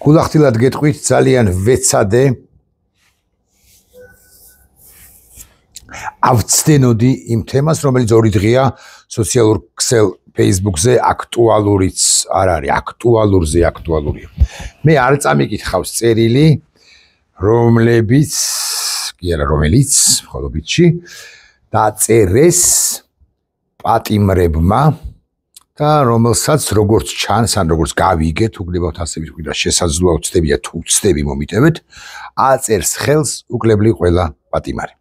გულახდილად გეტყვით ძალიან ვეცადე ავწდენოდი იმ თემას, რომელიც ორი დღეა სოციალურ ქსელ Facebook-ზე აქტუალურიც არ არის, აქტუალურზე აქტუალურია. მე არ წამიკითხავს წერილი, რომელიც ხოლობითში დაწერეს პატიმრებმა და რომელსაც როგორც ჩანს, ან როგორც გავიგეთ, უგლებავთ ასე ვიტყვი და შესაძლოა ვწდებია თუ ვწდები მომიტევეთ, აწერს ხელს უკლებლი ყველა პატიმარი.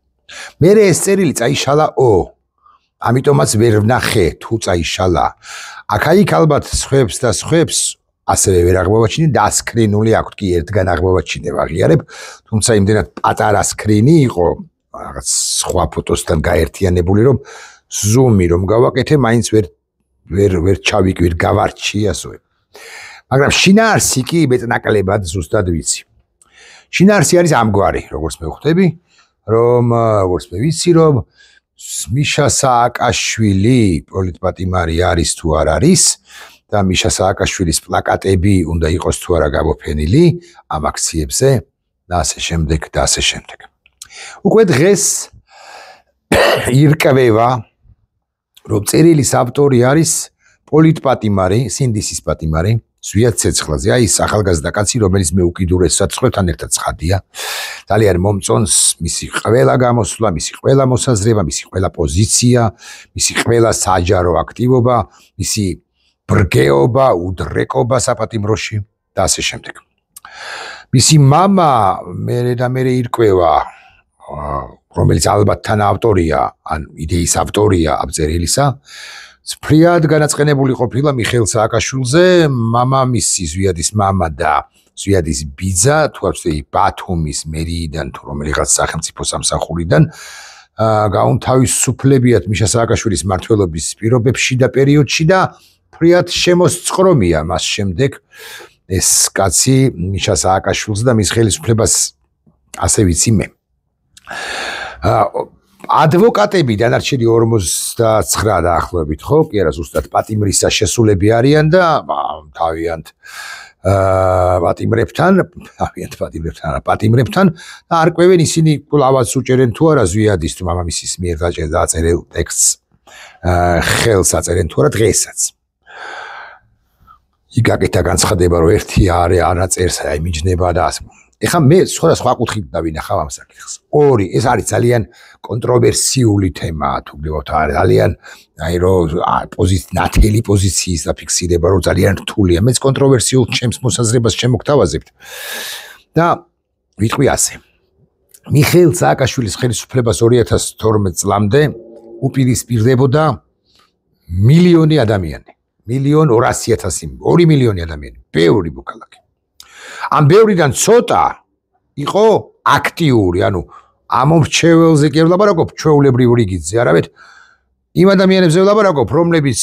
მე ეს წერილი წაიშალა-ო, ამიტომაც ვერ ვნახე თუ წაიშალა. აქ-იქ ალბათ სხვებს და სხვებს ასევე ვერ აღმოვაჩინე, დასკრინული აქვთ კი ერთგან აღმოვაჩინე ვაღიარებ, თუმცა იმდენად პატარა სკრინი იყო, რაღაც სხვა ფოტოსთან გაერთიანებული, რომ ზუმი რომ გავაკეთე, მაინც ვერ ჩავიკი, ვერ გავარჩი ასოებ. მაგრამ შინაარსი კი მეტნაკლებად ზუსტად ვიცი. შინაარსი არის ამგვარი, როგორც მე ვხვდები, რომ მიშა სააკაშვილი პოლიტპატიმარი არის თუ არ არის და მიშა სააკაშვილის პლაკატები უნდა იყოს თუ არა გამოფენილი ამ აქციებზე და ასე შემდეგ და ასე შემდეგ. უკვე დღეს ირკვევა, რომ წერილის ავტორი არის პოლიტპატიმარი, სინდისის პატიმარი, ზვიად ცეცხლაძე, აი ეს ახალგაზრდა კაცი, რომელიც მე უკიდურეს საცხოვრებთან ერთად ცხადია. ძალიან მომწონს მისი ყველა გამოსვლა, მისი ყველა მოსაზრება, მისი ყველა პოზიცია, მისი ყველა საჯარო აქტივობა, მისი ბრგეობა, უდრეკობა საპატიმროში და ასე შემდეგ. მისი მამა მე ირკვევა, რომელიც ალბათ თანაავტორია, ან იდეის ავტორია ამ წერილისა, სფრიად განაწყენებული ყოფილა მიხეილ სააკაშვილზე, მამამისი ზვიადის მამა და ზვიადის ბიძა, თუ არ ვცდები ბათუმის მერიიდან თუ რომელიღაც სახელმწიფო სამსახურიდან, გაუნთავისუფლებიათ მიშა სააკაშვილის მმართველობის პირობებში და პერიოდში და ფრიად შემოსწყრომია მას შემდეგ ეს კაცი მიშა სააკაშვილს და მის ხელისუფლებას ასე ვიცი მე. ადვოკატები დანარჩენი 49 დაახლოებით, ხო, კი არა ზუსტად პატიმრისა შესულები არიან და თავიანთ პატიმრებთან და არკვევენ ისინი კვლავაც უჭერენ თუ არა ზვიადის თუ მამამისის მიერ დაწერილ ტექსტს ხელს აწერენ თუ არა დღესაც. იქ აკეთა განცხადება, რომ ერთი არაწერს, აი მიჯნება და ასე. ეხლა მე სხვა კუთხით დავინახავ ამ საკითხს. ორი, ეს არის ძალიან კონტროვერსიული თემა, თუ გდებავთ, ძალიან აი რომ ნათელი პოზიციის დაფიქსირება, რომ ძალიან რთულია. მეც კონტროვერსიულ ჩემს მოსაზრებას შემოგთავაზებთ. და ვიტყვი ასე. მიხეილ სააკაშვილის ხელისუფლებას 2012 წლამდე უპირისპირდებოდა მილიონი ადამიანი. 1,200,000, 2 მილიონი ადამიანი, ბევრი მოქალაქე. ამ ბევრიდან ცოტა იყო აქტიური, ანუ ამომრჩეველზე კი ვლაპარაკობ, ჩვეულებრივ რიგითზე, არამედ იმ ადამიანებზე ვლაპარაკობ, რომლებიც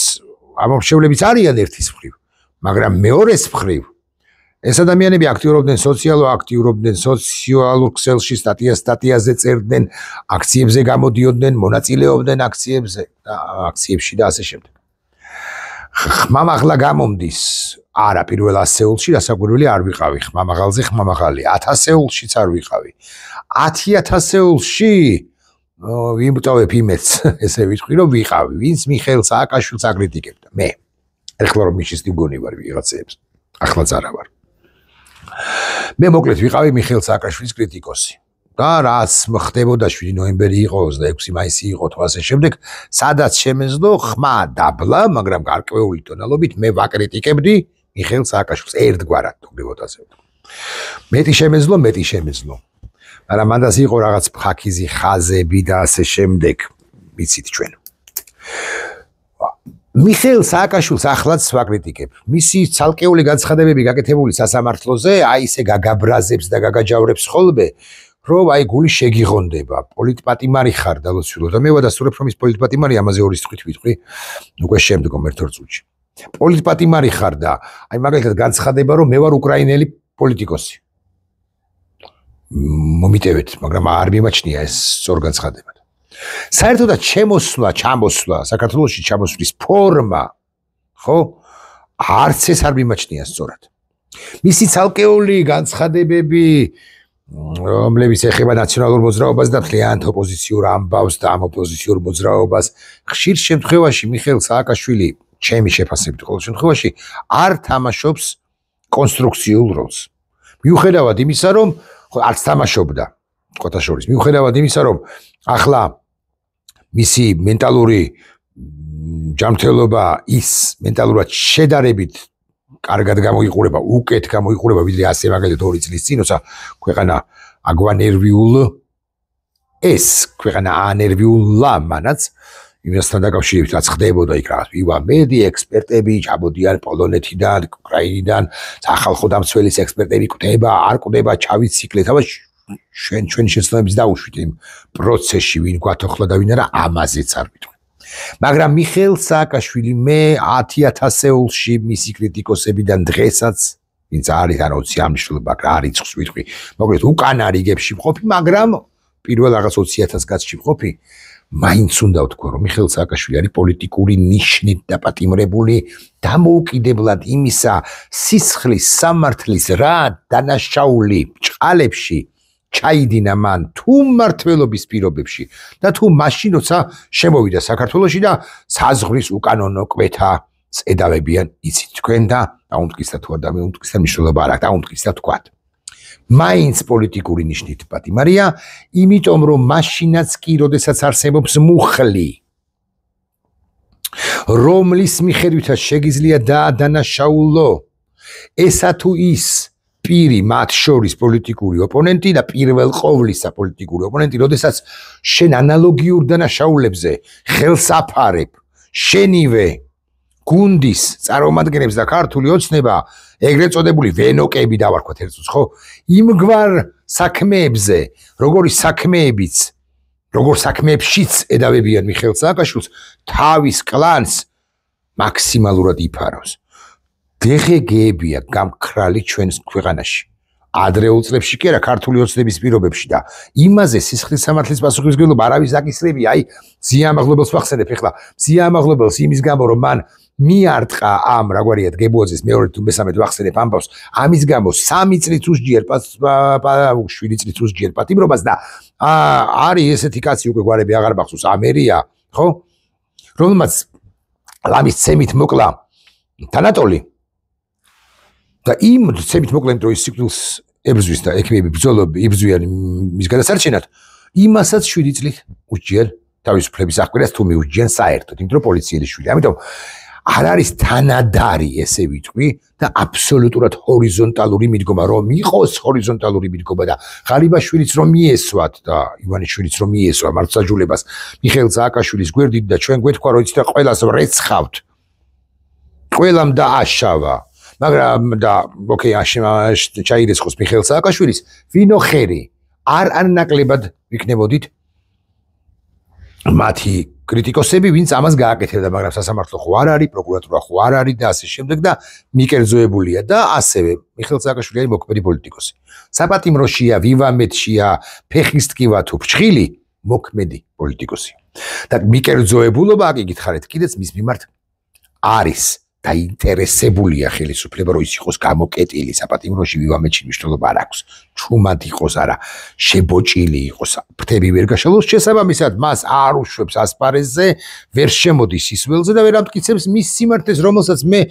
ამომრჩევლებიც არიან ერთის მხრივ, მაგრამ მეორეს მხრივ ეს ადამიანები აქტიურობდნენ სოციალურ ქსელში, სტატიაზე წერდნენ, აქციებზე გამოდიოდნენ, მონაწილეობდნენ აქციებში და ასე შემდეგ. ხმამაღლა გამომდის, არა პირველ 100-ში დასაკვირველი არ ვიყავი, ხმამაღალზე ხმამაღალი, 1000-შიც არ ვიყავი. 10,000-ში ვიმტოვებ იმედს, ესე ვიტყვი, რომ ვიყავი, ვინც მიხეილ სააკაშვილს აკრიტიკებდა. მე. ეხლა რომ მიშის მგონი ვარ ვიღაცებს, ახლა არა ვარ. მე მოკლედ ვიყავი მიხეილ სააკაშვილის კრიტიკოსი. და რაც ხდებოდა 7 ნოემბერი იყო, 26 მაისი იყო თუ ასე შემდეგ, სადაც შემეძლო ხმა დაბლა, მაგრამ გარკვეული ტონალობით მე ვაკრიტიკებდი მიხეილ სააკაშვილს ერთგვარად, თუ გდებავთ ასე. მეტი შემეძლო. მაგრამ მანდაც იყო რაღაც ფაქიზი ხაზები და ასე შემდეგ, ვიცით ჩვენ. მიხეილ სააკაშვილს ახლაც ვაკრიტიკებ. მისი ცალკეული განცხადებები გაკეთებული სასამართლოზე, აი ესე გაგაბრაზებს და გაგაჯავრებს ხოლმე, რომ აი გული შეგიღონდება, პოლიტპატიმარი ხარ დალოცვილო და მე ვადასტურებ, რომ ის პოლიტპატიმარი ამაზე ორი სიტყვით ვიტყვი უკვე შემდგომ ერთ-ორ წუთში. პოლიტპატიმარი ხარ და აი მაგალითად განცხადება, რომ მე ვარ უკრაინელი პოლიტიკოსი. მომიტევეთ, მაგრამ არ მიმაჩნია ეს სწორ განცხადებად. საერთოდაც ჩამოსვლა საქართველოში ჩამოსვლის ფორმა, ხო? არც ეს არ მიმაჩნია სწორად. მისი ცალკეული განცხადებები, რომლებიც ეხება ნაციონალურ მოძრაობას და მთლიანად ოპოზიციურ ამბავს და ამ ოპოზიციურ მოძრაობას, ხშირ შემთხვევაში მიხეილ სააკაშვილი, ჩემი შეფასებით ყოველ შემთხვევაში, არ თამაშობს კონსტრუქციულ როლს. მიუხედავად იმისა, რომ არც თამაშობდა ყოთაშორის, მიუხედავად იმისა, რომ ახლა მისი მენტალური ჯანმრთელობა ის მენტალურად შედარებით კარგად გამოიყურება, უკეთ გამოიყურება, ვიდრე ასე მაგალითად 2 წლის წინ, როცა ქვეყანა აგვანერვიულ ეს ქვეყანა ანერვიულა მანაც იმასთან დაკავშირებით რაც ხდებოდა იქ რაღაც ვივამედი ექსპერტები ჩამოდიან პოლონეთიდან, უკრაინიდან, სახალხო დამცველის ექსპერტები კვდება, არ კვდება, ჩავიციკლეთ, აბა ჩვენ შეცდომებს დაუშვით იმ პროცესში, ვინ გვათოხლა და ვინ არა, ამაზეც არ ვიტყვი. მაგრამ მიხეილ სააკაშვილი მე 10,000-ეულში მისი კრიტიკოსებიდან დღესაც ვინც არის არა 20 ამნიშნულობა რა რიცხვს ვიტყვი, მოკლედ უკანა რიგებში მყოფი, მაგრამ პირველ რაღაც 20,000 კაცში მყოფი, მაინც უნდა ვთქვა, რომ მიხეილ სააკაშვილი არის პოლიტიკური ნიშნით დაპატიმრებული დამოუკიდებლად იმისა სისხლის სამართლის რა დანაშაული ჭყალებში ჩაიდინა მან თუ მმართველობის პირობებში და თუ მაშინ როცა შემოვიდა საქართველოში და საზღვრის უკანონო კვეთა წედავებიან იცით თქვენ და დაუმტკიცდა თუ არ დაუმტკიცდა მნიშვნელობა არ აქვს დაუმტკიცდა თქვათ მაინც პოლიტიკური ნიშნით პატიმარია იმიტომ რომ მაშინაც კი როდესაც არსებობს მუხლი რომლის მიხედვითაც შეგიძლია დაადანაშაულო ესა თუ ის პირი მათ შორის პოლიტიკური ოპონენტი და პირველ ყოვლისა პოლიტიკური ოპონენტი, როდესაც შენ ანალოგიურ დანაშაულებზე ხელს აფარებ, შენივე გუნდის წარმომადგენლებს და ქართული ოცნება, ეგრეთ წოდებული ვენოკები დავარქვათ ერთს, ხო? იმგვარ საქმეებზე, როგორი საქმეებიც, როგორ საქმეებშიც ედავებიან მიხეილ სააკაშვილს, თავის კლანს მაქსიმალურად იფარავს. დღეგეებია გამქრალი ჩვენს ქვეყანაში. ადრეულ წლებში კი არა ქართული ოცნების პირობებში და იმაზე სისხლის სამართლის პასუხისმგებლობა არავის აკისრები, აი ზიამაღლობელს ვახსენებ ახლა. ზიამაღლობელს იმის გამო რომ მან მიარტყა ამ რაგვარია დგებუაძის მეორე თუ მესამედ ვახსენებ ამბავს, ამის გამო 3 წლით უსჯერ 7 წლით უსჯერ პატიმრობას და არის ესეთი კაცი უკვე გვარები აღარ მახსოვს ამერია, ხო? რომელმაც ლამის ცემით მოკლა თანატოლი და იმ ცემით მოკლემ დროის სიკვდილს ებრძვის და ექიმები იბრძვიან მის გადასარჩენად, იმასაც 7 წლით უსჯიან თავისუფლების აღკვირას თუ მიუსჯიან საერთოდ, იმიტომ რომ პოლიციელი შვილი. ამიტომ არ არის თანადარი ესე ვიტყვი და აბსოლუტურად ჰორიზონტალური მიდგომა, რომ იყოს ჰორიზონტალური მიდგომა და ღალიბაშვილიც რომ მიესვათ და ივანიშვილიც რომ მიესვა მართლმსაჯულებას მიხეილ სააკაშვილის გვერდით და ჩვენ გვეთქვა რომ იცით ყველას ვრეცხავთ. ყველამ დააშავა მაგრამ და ოკეი ჩაირეცხოს მიხეილ სააკაშვილის ვინო ხერი არ ნაკლებად ვიქნებოდით მათი კრიტიკოსები ვინც ამას გააკეთებდა მაგრამ სასამართლო ხო არ არის პროკურატურა ხო არ არის და ასე შემდეგ და მიკერძოებულია და ასევე მიხეილ სააკაშვილი არის მოქმედი პოლიტიკოსი საპატიმროშია ვივამეთშია ფეხისტკივა თუ ფრჩხილი მოქმედი პოლიტიკოსი და მიკერძოებულობა აქ იგითხარით კიდეც მის მიმართ არის დაინტერესებულია ხელისუფლება რომ ის იყოს გამოკეტილი საპატიმროში ვივამეთში მნიშვნელობა არ აქვს ჩუმად იყოს არა შებოჭილი იყოს ფრთები ვერ გაშალოს შესაბამისად მას არ უშვებს ასპარეზზე ვერ შემოდის ის ველზე და ვერ ამტკიცებს მის სიმართლეს რომელსაც მე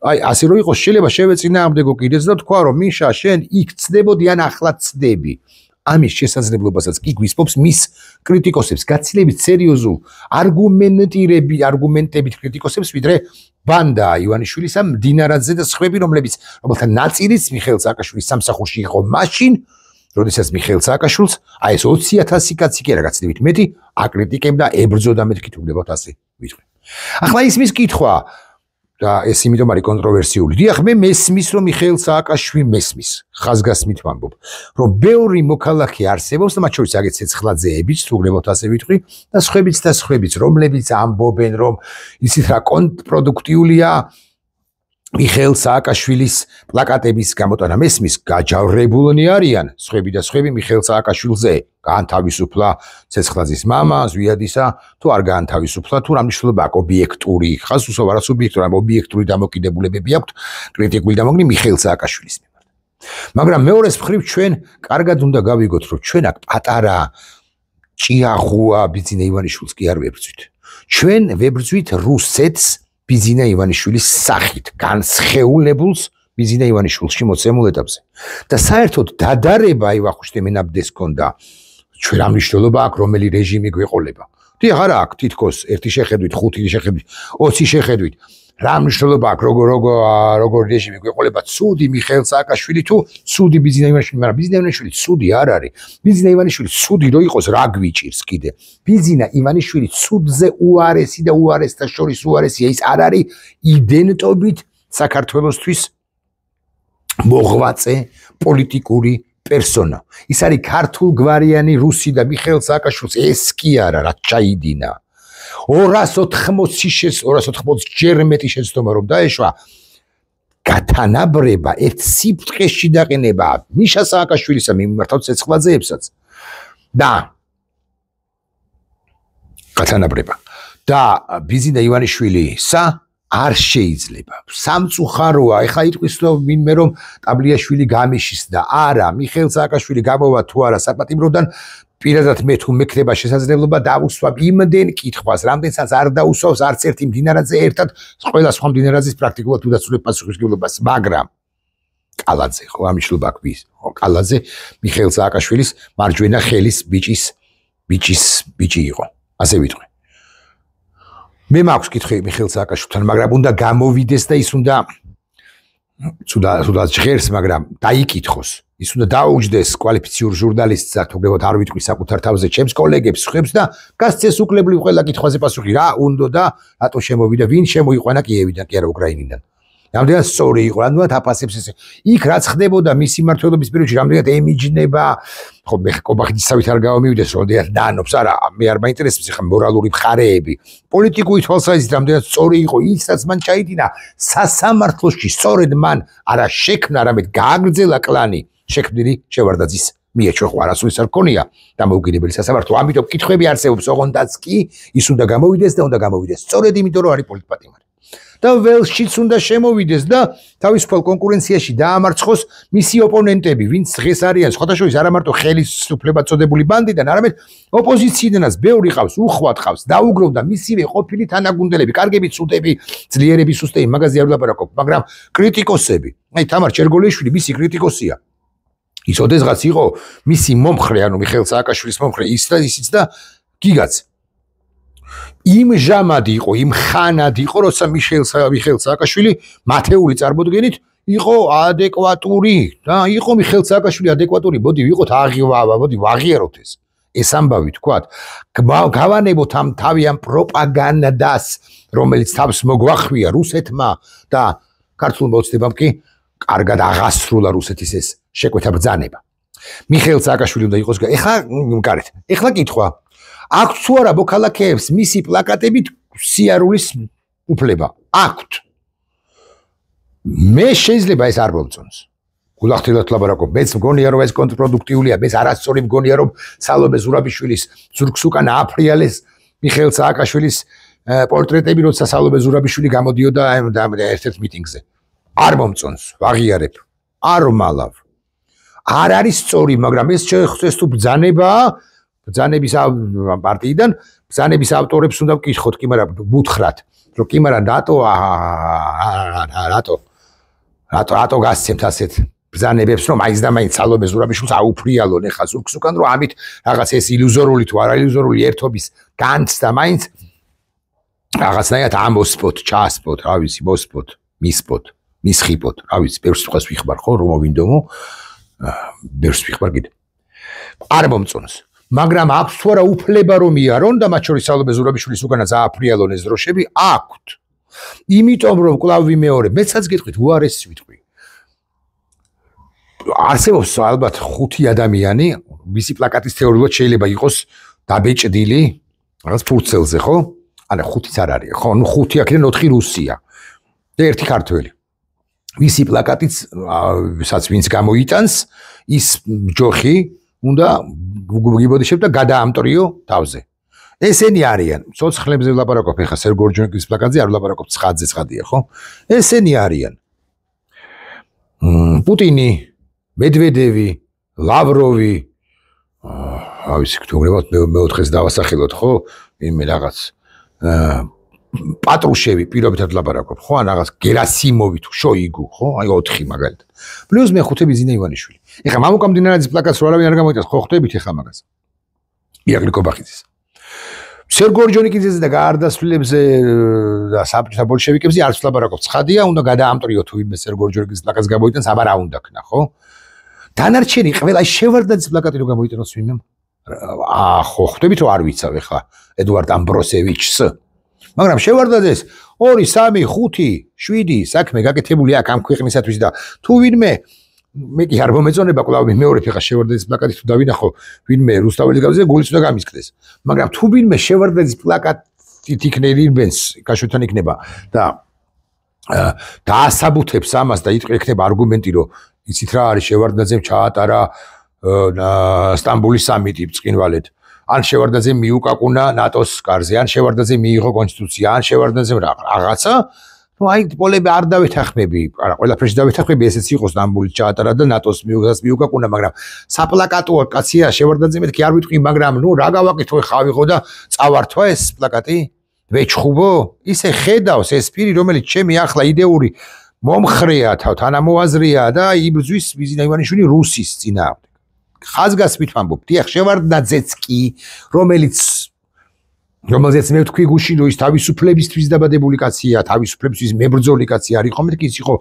აი ასე რომ იყოს შეიძლება შევეწინააღმდეგო კიდეც და თქვა რომ მიშა შენ იქ ცდებოდი ან ახლა ცდები ამის შესაძლებლობასაც კი გვისპობს მის კრიტიკოსებს გაცილებით სერიოზულ არგუმენტებით კრიტიკოსებს ვიდრე ბანდა ივანიშვილისა მდინარაძე და სხვები რომელთა ნაწილიც მიხეილ სააკაშვილის სამსახურში იყო მაშინ როდესაც მიხეილ სააკაშვილს აი ეს 20,000 კაცი კი არა გაცილებით მეტი აკრიტიკებდა ებრძოდა მეთქი თუ გდებათ ასე ვიტყვი ახლა ის მის კითხვა და ეს იმიტომ არის კონტროვერსიული. დიახ, მე მესმის რომ მიხეილ სააკაშვილი მესმის. ხაზგასმით ვამბობ, რომ ბევრი მოქალაქე არსებობს და მათ შორის აგეთ ცეცხლაძეებიც, თუ გნებავთ ასე ვიტყვი, და სხვებიც, რომლებიც ამბობენ, რომ ისიც რა კონტრპროდუქტიულია მიხეილ სააკაშვილის პლაკატების გამოტანა მესმის გაჯავრებულნი არიან სხვები და სხვები მიხეილ სააკაშვილზე გაანთავისუფლა ცეცხლაძის მამა ზვიადისა თუ არ გაანთავისუფლა თუ რა მნიშვნელობა აქვს ობიექტური ხას უსო არა სუბიექტური ამ ობიექტური დამოკიდებულებები აქვთ კრიტიკული დამოკიდებული მიხეილ სააკაშვილის მიმართ მაგრამ მეორეს მხრივ ჩვენ კარგად უნდა გავიგოთ რომ ჩვენ აქ პატარა ჭიაღუა ბიძინა ივანიშვილს კი არ ვებრძვით ჩვენ ვებრძვით რუსეთს ბიძინა ივანიშვილის სახით განსხეულებულს ბიძინა ივანიშვილში მოცემულ ეტაპზე და საერთოდ დადარება აი ვახუშტი მენაბდეს ქონდა ჩვენ რა მნიშვნელობა აქვს რომელი რეჟიმი გვეყოლება დიახ არა აქვს თითქოს 1 შეხედვით 5 შეხედვით 20 შეხედვით რა მნიშვნელობა აქვს როგორ რეჟიმი გვეყოლება ცუდი მიხეილ სააკაშვილი თუ ცუდი ბიძინა ივანიშვილი მაგრამ ბიძინა ივანიშვილი ცუდი არ არის ბიძინა ივანიშვილი ცუდი რო იყოს რა გვიჭირს კიდე ბიძინა ივანიშვილი ცუდზე უარესი და უარესთა შორის უარესია ის არ არის იდენტობით საქართველოსთვის მოღვაწე პოლიტიკური პერსონა ის არის ქართულგვარიანი რუსი და მიხეილ სააკაშვილს ეს კი არა რაც ჩაიდინა 280 ჯერ მეტი შეცდომა რომ დაეშვა გათანაბრება ერთ სიფტყეში დაყენება მიშა სააკაშვილისა მიმართავ ცეცხლაძეებსაც და გათანაბრება და ბიძინა ივანიშვილისა არ შეიძლება სამწუხაროა ეხლა იტყვის რომ ვინმე რომ ტაბლიაშვილი გამიშის და არა მიხეილ სააკაშვილი გამოვა თუ არა საპატიმროდან პირადად მე თუ მექნება შესაძლებლობა დავუსვამ იმდენ კითხვას რამდენსაც არ დაუსვავს არც ერთი მდინარაძე ერთად ყველა სხვა მდინარაძის პრაქტიკულად უდაცრუებ პასუხისმგებლობას მაგრამ კალაძე ხო ამიშლობა კვის ხო კალაძე მიხეილ სააკაშვილის მარჯვენა ხელის ბიჭი იყო ასე ვიტყვი მე მაქვს კითხვა მიხეილ სააკაშვილთან მაგრამ უნდა გამოვიდეს და ის უნდა თუნდაც ჟღერს მაგრამ დაიკითხოს ის უნდა დაუჯდეს კვალიფიციურ ჟურნალისტს და თუგებოდ არ ვიტყვი საკუთარ თავზე ჩემს კოლეგებს ხებს და გასცეს უკლებრივ ყველა კითხვაზე პასუხი რა უნდა და რატო შემოვიდა ვინ შემოიყვანა კიევიდან კი არა უკრაინიდან რამდენად სწორი იყო რამდენად აფასებს ესე იქ რაც ხდებოდა მისი მმართველობის პერიოდში რამდენად ემიჯნება ხო მე კობახიძისავით არ გავამივიდეს რამდენად დაანობს არა მე არ მაინტერესებს ხა მორალური მხარეები პოლიტიკური თვალსაზრისით რამდენად სწორი იყო ისაც მან ჩაიდინა სასამართლოში სწორედ მან არა შექმნა არამედ გააგრძელა კლანი შექმნილი შევარდაძის მიეჩვე ხო არასოდეს არ ქონია დამოუკიდებელი სასამართლო ამიტომ კითხვები არსებობს ოღონდაც კი ის უნდა გამოვიდეს და უნდა გამოვიდეს სწორედ იმიტომ რომ არის პოლიტპატიმარი და ველშიც უნდა შემოვიდეს და თავისუფალ კონკურენციაში დაამარცხოს მისი ოპონენტები, ვინც დღეს არიან სხვადასხვა არა მარტო ხელისუფლებად წოდებული ბანდიდან, არამედ ოპოზიციიდანაც ბევრი ყავს, უხვად ყავს, დაუგროვდა მისივე ყოფილი თანაგუნდელები, კარგები, ცუდები, ძლიერები, სუსტები, მაგაზე არ ვლაპარაკობ, მაგრამ კრიტიკოსები. აი თამარ ჩერგოლიშვილი მისი კრიტიკოსია. ის ოდესღაც იყო მისი მომხრე, ანუ მიხეილ სააკაშვილის მომხრე, ისიც და გიგაც იმ ჟამად იყო, იმ ხანად იყო, როცა მიხეილ სააკაშვილი მათეული წარმოდგენით იყო ადეკვატური და იყო მიხეილ სააკაშვილი ადეკვატური, მოდი ვიყოთ აღივა, მოდი ვაღიაროთ ეს. ეს ამბავი თქვათ, გავანებოთ ამ თავიან პროპაგანდას, რომელიც თავს მოგვახვია რუსეთმა და ქართულ მოცნებამ კი კარგად აღასრულა რუსეთის ეს შეკვეთა ბრძანება. მიხეილ სააკაშვილი უნდა იყოს, ეხლა გარეთ, ეხლა კითხვა აქვთ თუ არა მოქალაქეებს მისი პლაკატებით სიარულის უფლება? აქვთ. მე შეიძლება ეს არ მომწონს. გულახდილად ლაპარაკობ, მეც მგონია რომ ეს კონტრპროდუქტიულია, მეც არასწორი მგონია რომ სალომე ზურაბიშვილის ზურგს უკან ააფრიალეს მიხეილ სააკაშვილის პორტრეტები, როცა სალომე ზურაბიშვილი გამოდიოდა ერთ-ერთ მიტინგზე. არ მომწონს, ვაღიარებ, არ ვმალავ. არ არის სწორი, მაგრამ ეს თუ ბრძანებაა ბრძანების პარტიიდან ბრძანების ავტორებს უნდა ვკითხოთ კი მაგრამ ბუთხრათ რომ კი მაგრამ რატო გასცემთ ასეთ ბრძანებებს რომ მაინც და მაინც სალომე ზურაბიშვილს აუფრიალონ ეხლა ზურგს უკან რომ ამით რაღაც ეს ილუზორული თუ არა ილუზორული ერთობის განცდა მაინც რაღაცნაირად ამოსპოთ ჩასპოთ რა ვიცი მოსპოთ მისპოთ მისხიპოთ რა ვიცი ბევრს თქვას ვიხმარ ხო რომ მოვინდომო ბევრს ვიხმარ კიდე არ მომწონს მაგრამ აქვს თუ არა უფლება რომ იარონ და მათ შორის სალომე ზურაბიშვილის უკანაც ააფრიალონ ეს დროშები აქვთ. იმიტომ რომ კვლავ ვიმეორებ, მეცაც გეტყვით, უარესს ვიტყვი. არსებობს ალბათ 5 ადამიანი, მისი პლაკატის თეორიულად შეიძლება იყოს დაბეჭდილი რაღაც ფურცელზე, ხო? არა 5-იც არ არის, ხო? ნუ 5 აქედან 4 რუსია და 1 ქართველი. ვისი პლაკატიც საც ვინც გამოიტანს ის ჯოხი უნდა გიბოდიშებ და გადაამტრიო თავზე ესენი არიან ცოცხლებზე ვლაპარაკობ ეხა სერგორჯონიკის პლაკატზე არ ვლაპარაკობ ცხადზე ცხადია ხო ესენი არიან პუტინი მედვედევი ლავროვი ავისი გთხოვებათ მეოთხეს დავასახელოთ ხო ვინმე რაღაც პატრუშევი პირობითად ლაპარაკობ ხო ან რაღაც გერასიმოვი თუ შოიგუ ხო აი 4 მაგალითად პლუს მე-5 ბიზინა ივანიშვილი ეხლა მამუკამდინარაძის პლაკატს რო არავინ არ გამოიტანს ხო ხვდებით ეხლა მაგას ირაკლი კობახიძის სერგორჯონიკიძეზე და გარდასვლებზე და საბჭოთა ბოლშევიკებზე არც ლაპარაკობ ცხადია უნდა გადაამტრიო თუ ვინმე სერგორჯონიკიძის პლაკატს გამოიტანს აბა რა უნდა ქნა ხო დანარჩენი ყველა შევარდნაძის პლაკატი რო გამოიტანოს ვინმე ხო ხვდებით რომ არ ვიცავ ეხლა ედუარდ ამბროსევიჩს მაგრამ შევარდნაძეს 2 3 5 7 საქმე გაკეთებული აქვს ამ ქვეყნისათვის და თუ ვინმე მე კი არ მომეწონება კვლავ მეორე ფეხა შევარდნაძის პლაკატი თუ დავინახო ვინმე რუსთაველის გავზე გულიც უნდა გამისკდეს მაგრამ თუ ვინმე შევარდნაძის პლაკატით იქნებინს კაშოთან იქნება და დაასაბუთებს ამას და იქნება არგუმენტი რომ იცით რა არის შევარდნაძემ ჩაატარა სტამბოლის სამიტი ბრწყინვალედ ან შევარდნაძემ მიუკაკუნა ნატოს კარზე ან შევარდნაძემ მიიღო კონსტიტუცია ან შევარდნაძემ რაღაცა ну აი პოლები არ დავეთანხმები არა ყველაფერში დავეთანხმები ესეც იყო სტამბოლის ჩაატარა და ნატოს მიუკაკუნა მაგრამ საპლაკატოა კაცია შევარდნაძემ კი არ ვიტყვი მაგრამ ну რა გავაკეთო ხა ავიღო და წავართვა ეს პლაკატი ვეჩხუბო ისე ხედავს ეს პირი რომელიც ჩემი ახლა იდეური მომხრეა თანამოაზრეა და იბრძვის ბიზინა ივანიშვილი რუსის წინააღმდეგ ხაზგასმით ვამბობ დიახ შევარდნაძეც კი რომელზეც მე ვთქვი გუშინ რომ ის თავისუფლებისთვის დაბადებული კაცია თავისუფლებისთვის მებრძოლი კაცი არ იყო მეთქი ის იყო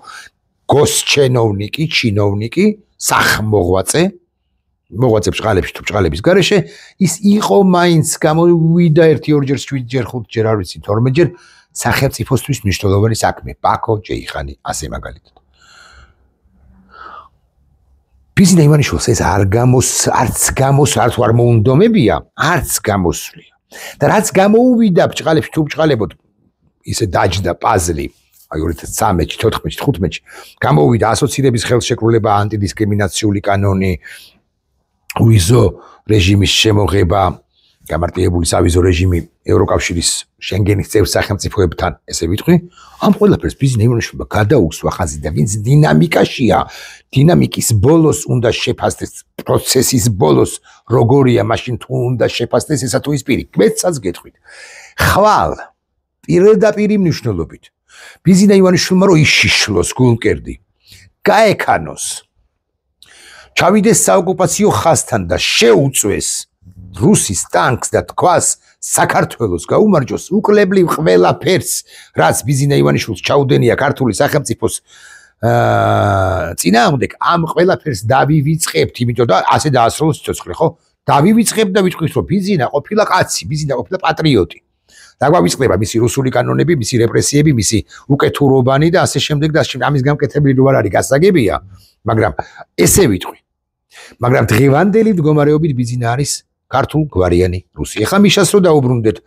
გოსჩენოვნიკი ჩინოვნიკი სახმოღვაწე მოღვაწე ბჭყალებში თუ ბჭყალების გარეშე ის იყო მაინც გამოვიდა 1-2 7 5 არ ვიცი 12 ჯერ სახელმწიფოსთვის მნიშვნელოვანი საქმე ბაქო ჯეიხანი ასე მაგალითად ბიზინა ივანიშვილს ეს არც არ მოუნდომებია არც გამოსვლია და რაც გამოუვიდა ბჭყალებში თუ ბჭყალებოდ ისე დაჯდა პაზლი აი 2013-ში 14-ში 15-ში გამოუვიდა ასოცირების ხელშეკრულება ანტიდისკრიმინაციული კანონი ვიზო რეჟიმის შემოღება გამარტივებული სავიზო რეჟიმი ევროკავშირის შენგენის წევრ სახელმწიფოებთან ესე ვიტყვი ამ ყველაფერს ბიზინა ივანიშვილმა გადაუხსვა ხაზი და ვინც დინამიკაშია დინამიკის ბოლოს უნდა შეფასდეს პროცესის ბოლოს როგორია მაშინ თუ უნდა შეფასდეს ესა თუ ის პირი მეცაც გეტყვით ხვალ პირდაპირ მნიშვნელობით ბიზინა ივანიშვილმა რო იშიშლოს გულმკერდი გაექანოს ჩავიდეს საოკუპაციო ხაზთან და შეუწვეს რუსის ტანკს და თქვას საქართველოს გაუმარჯოს უკლებლივ ყველაფერს რაც ბიზინა ივანიშვილს ჩაუდენია ქართული სახელმწიფოს წინააღმდეგ ამ ყველაფერს დავივიწყებთ იმიტომ და ასე დაასრულოს სიცოცხლე ხო დავივიწყებთ და ვიტყვით რომ ბიზინა ყოფილა კაცი ბიზინა ყოფილა პატრიოტი დაგვავიწყდება მისი რუსული კანონები მისი რეპრესიები მისი უკეთურობანი და ასე შემდეგ და ამის გამკეთებელი რო არ არის გასაგებია მაგრამ ესე ვიტყვი მაგრამ დღევანდელი მდგომარეობით ბიზინა არის ქართულ გვარიანი რუსი ეხა მიშას რო დაუბრუნდეთ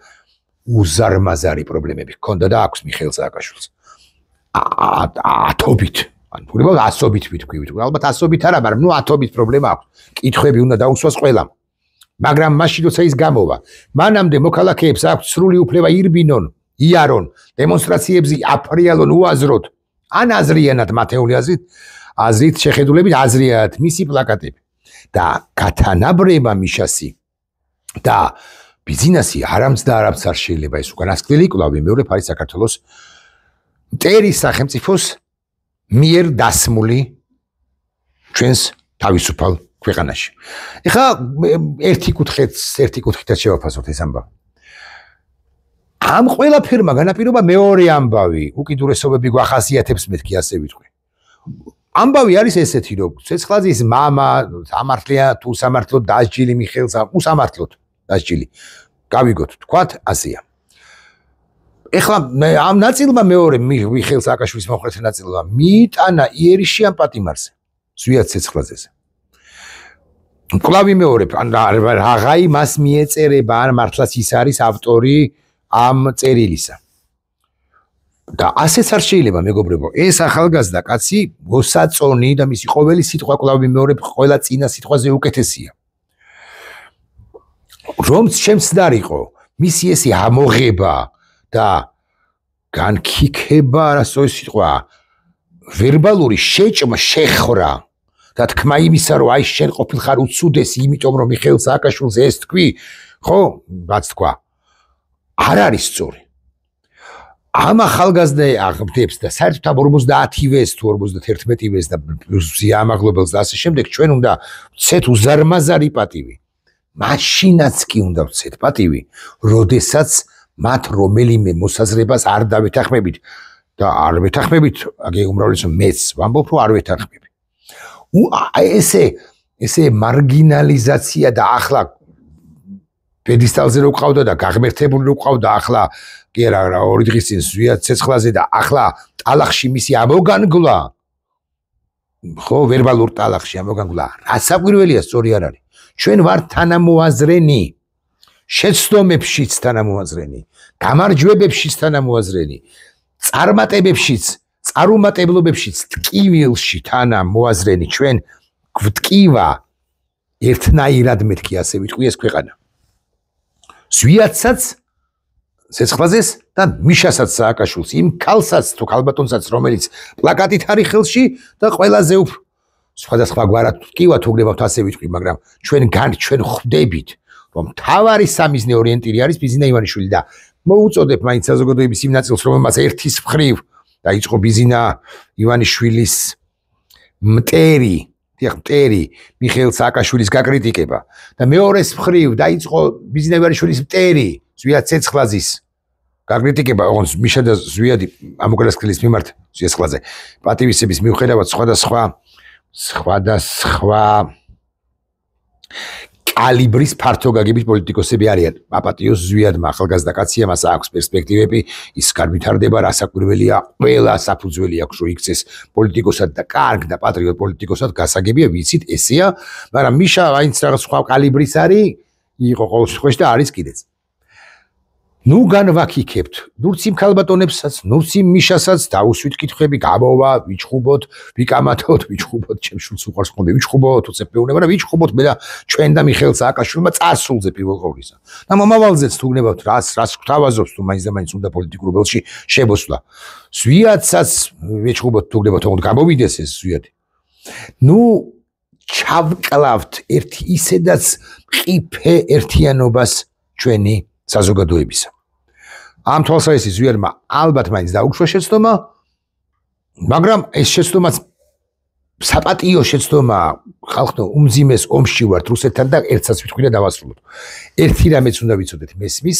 უზარმაზარი პრობლემები ჰქონდა და აქვს მიხეილ სააკაშვილს ათობით ანუ უბრალოდ ასობით ვიტყვი ალბათ ასობით არა მაგრამ ნუ ათობით პრობლემა აქვს კითხვები უნდა დაუსვას ყველამ მაგრამ მაშინ როცა ის გამოვა მანამდე მოქალაქეებს აქვს სრული უფლება ირბინონ იარონ დემონსტრაციებზე აფრიალონ უაზროთ ან აზრიანად მათეული აზრით შეხედულებით აზრიათ მისი პლაკატები და გათანაბრება მიშასი და ბიზინესი არამც და არამც არ შეიძლება ეს უკანასკნელი კვლავ მეორე ფარის საქართველოს მტერის სახელმწიფოს მიერ დასმული ჩვენს თავისუფალ ქვეყანაში. ეხლა ერთი კუთხით შევაფასოთ ეს ამბავი. ამ ყველაფერმა განაპირობა მეორე ამბავი, უკიდურესობები გვახასიათებს მეთქი ასე ვიტყვი. ამბავი არის ესეთი, რომ ცეცხლაძის მამა სამართლია თუ სამართლოდ დასჯილი მიხეილ სამართლოდ დასჯილი. გავიგოთ, თქვათ ასეა. ეხლა ამ ნაწილმა მეორე მიხეილ სააკაშვილის მომხრეთა ნაწილმა მიიტანა იერიში ამ პატიმარზე, ზვიად ცეცხლაძეზე. კვლავ მეორე, რაღაცა მას მიეწერება, ან მართლაც ის არის ავტორი ამ წერილისა. და ასეც არ შეიძლება მეგობრებო, ეს ახალგაზრდა კაცი მოსაწონი და მისი ყოველი სიტყვა კვლავ ვიმეორებ, ყველა წინა სიტყვაზე უკეთესია. რომც შემცდარიყო, მისი ესე ამოღება და განქიქება, არასოი სიტყვა, ვერბალური შეჭმა, შეხრა და თქმა იმისა, რომ აი შენ ყოფილხარ უცუდესი, იმიტომ რომ მიხეილ სააკაშვილს ეს თქვი, ხო, რაც თქვა, არ არის სწორი. ამ ახალგაზრდა აღბდებს და საერთოდ ამ 50-ვეს თუ 51-ვეს და ზიამაღლებელს და ასე შემდეგ ჩვენ უნდა ვცეთ უზარმაზარი პატივი. მაშინაც კი უნდა ვცეთ პატივი, როდესაც მათ რომელიმე მოსაზრებას არ დავეთანხმებით და არ ვეთანხმებით, აგე უმრავლესობა მეც ვამბობ, რომ არ ვეთანხმები. ესე მარგინალიზაცია და ახლა პედესტალზე რო ყავდა და გაღმერთებული რო ყავდა ახლა კი არა 2 დღის წინ ზვიად ცეცხლაზე და ახლა ტალახში მისი ამოგანგლა ხო ვერბალურ ტალახში ამოგანგლა რასაკვირველია სწორი არ არის ჩვენ ვართ თანამოაზრენი შეცდომებშიც თანამოაზრენი გამარჯვებებშიც თანამოაზრენი წარმატებებშიც წარუმატებლობებშიც ტკივილში თანამოაზრენი ჩვენ გვტკივა ერთნაირად მეთქი ასე ვიტყვი ეს ქვეყანა ზვიადსაც ცეცხლაზეს და მიშასაც სააკაშვილს იმ ქალსაც თუ ქალბატონსაც რომელიც პლაკატით არის ხელში და ყველაზე უფრო სხვადასხვა გვარად ტკივა თუ გნებავთ ასე ვიტყვი მაგრამ ჩვენ ხვდებით რომ თავარი სამიზნე ორიენტირი არის ბიზინა ივანიშვილი და მოუწოდებ მაინც საზოგადოების იმ ნაწილს რომელმაც ერთის მხრივ დაიწყო ბიზინა ივანიშვილის მტერი მიხეილ სააკაშვილის გაკრიტიკება და მეორეს მხრივ დაიწყო ბიზინა ივანიშვილის მტერი ზვიად ცეცხლაძის გაკრიტიკება ოღონდ მიშა და ზვიადი ამოგრასკელის მიმართ ცეცხლაძე პატივისცემის მიუხედავად სხვადასხვა კალიბრის ფართოგაგების პოლიტიკოსები არიან აპატიოს ზვიადმა ახალგაზრდა კაცია მას აქვს პერსპექტივები ის განვითარდება რასაკვირველია ყველა საფუძველი აქვს რომ იქცეს პოლიტიკოსად და კარგ და პატრიოტ პოლიტიკოსად გასაგებია ვიცით ესეა მაგრამ მიშა აინც რაღაც სხვა კალიბრის არის იყო ყოველ შემთხვევაში და არის კიდეც ნუ განვაქიქებთ ნურც იმ ქალბატონებსაც ნურც იმ მიშასაც დაუსვით კითხვები გამოვა ვიჩხუბოთ ვიკამათოთ ვიჩხუბოთ ჩემ შულს უყარს ხონდე ვიჩხუბოთ უცებეუნება და ვიჩხუბოთ მე და ჩვენ და მიხეილ სააკაშვილმა წარსულზე პირველ ყოვლისა და მომავალზეც თუ გნებავთ რას გვთავაზობს თუ მაინც და მაინც უნდა პოლიტიკურ ველში შებოსვლა ზვიადსაც ვიჩხუბოთ თუ გნებავთ თუნდაც გამოვიდეს ეს ზვიადი ნუ ჩავკლავთ ერთი ისედაც ყიფე ერთიანობას ჩვენი საზოგადოებისა ამ თვალსაზრისით ზვიადმა ალბათ მაინც დაუშვა შეცდომა მაგრამ ეს შეცდომაც საპატიო შეცდომა ხალხო უმძიმეს ომში ვართ რუსეთთან და ერთსაც ვიტყვი და დავასრულოთ ერთი რამეც უნდა ვიცოდეთ მესმის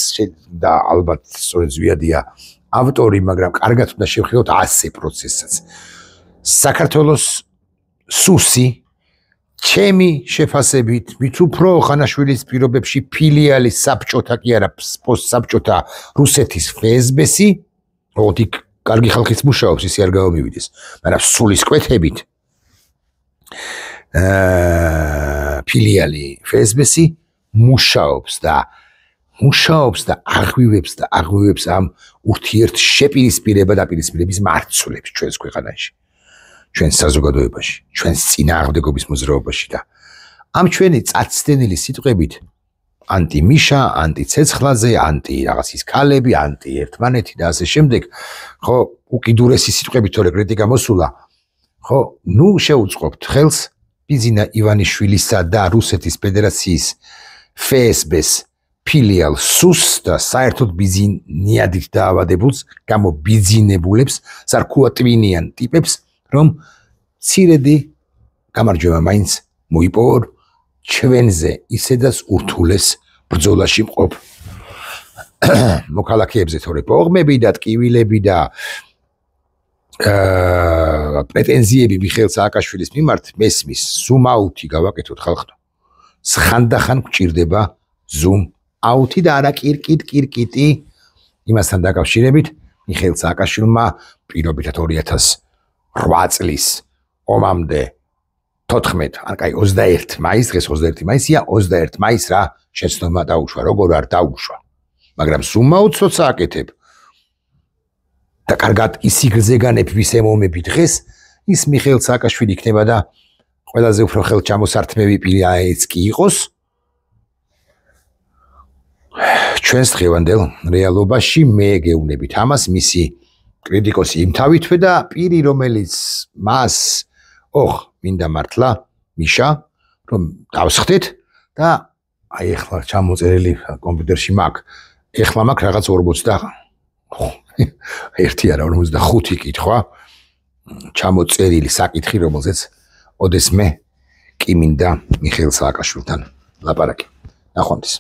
და ალბათ სწორედ ზვიადია ავტორი მაგრამ კარგად უნდა შევხედოთ ასე პროცესსაც საქართველოს სუსი ჩემი შეფასებით ვით უფრო ხანაშვილის პირობებში ფილიალი საბჭოთა კი არა პოსტსაბჭოთა რუსეთის ფსბ-ი ოდი კარგი ხალხიც მუშაობს ისე არ გამომივიდეს მაგრამ სულისკვეთებით ფილიალი ფსბ-ი მუშაობს და აღვივებს ამ ურთიერთ შეპირისპირება და პირისპირების მარცვლებს ჩვენს ქვეყანაში ჩვენ საზოგადოებაში, ჩვენს წინააღმდეგობის მოძრაობაში და ამ ჩვენი წაცდენილი სიტყვებით ანტი-მიშა, ანტი-ცეცხლაძე, ანტი-რაღაცის ქალები, ანტი-ერთმანეთი და ასე შემდეგ, ხო, უკიდურესი სიტყვებით თორე კრიტიკა მოსულა, ხო, ნუ შეუწყობთ ხელს ბიზინა ივანიშვილისა და რუსეთის ფედერაციის ფსბ-ს ფილიალ სუს და საერთოდ ბიზინიადით დაავადებულს, გამობიძინებულებს, სარქუატვინიან ტიპებს რომ ცირედი გამარჯვება მაინც მოიპოვონ ჩვენზე ისედაც ურთულეს ბრძოლაში მყოფ მოქალაქეებზე თორე პოღმები და ტკივილები და პრეტენზიები მიხეილ სააკაშვილის მიმართ მესმის ზუმ აუთი გავაკეთოთ ხალხო ხანდახან გვჭირდება ზუმ აუთი და არა კირკიტი იმასთან დაკავშირებით მიხეილ სააკაშვილმა პირობითად 2008 წლის ომამდე 14 ან კაი 21 მაისს დღეს 21 მაისია 21 მაისს რა შეცდომა დაუშვა როგორ არ დაუშვა მაგრამ ზუმაუცოც აკეთებ და კარგად ისიგრძე განეფვის ემომები დღეს ის მიხეილ სააკაშვილი იქნება და ყველაზე უფრო ხელჩამოსართმევი პირიც კი იყოს ჩვენს დღევანდელ რეალობაში მე გეუბნებით ამას მისი კრიტიკოსი იმთავითვე და პირი რომელიც მას მინდა მართლა მიშა რომ დავსხდეთ და აი ახლა ჩამოწერილი კომპიუტერში მაქვს ეხლა მაქვს რაღაც 40 ერთი არა 45 კითხვა ჩამოწერილი საკითხი რომელზეც ოდესმე კი მინდა მიხეილ სააკაშვილთან ლაპარაკი. ნახვამდის.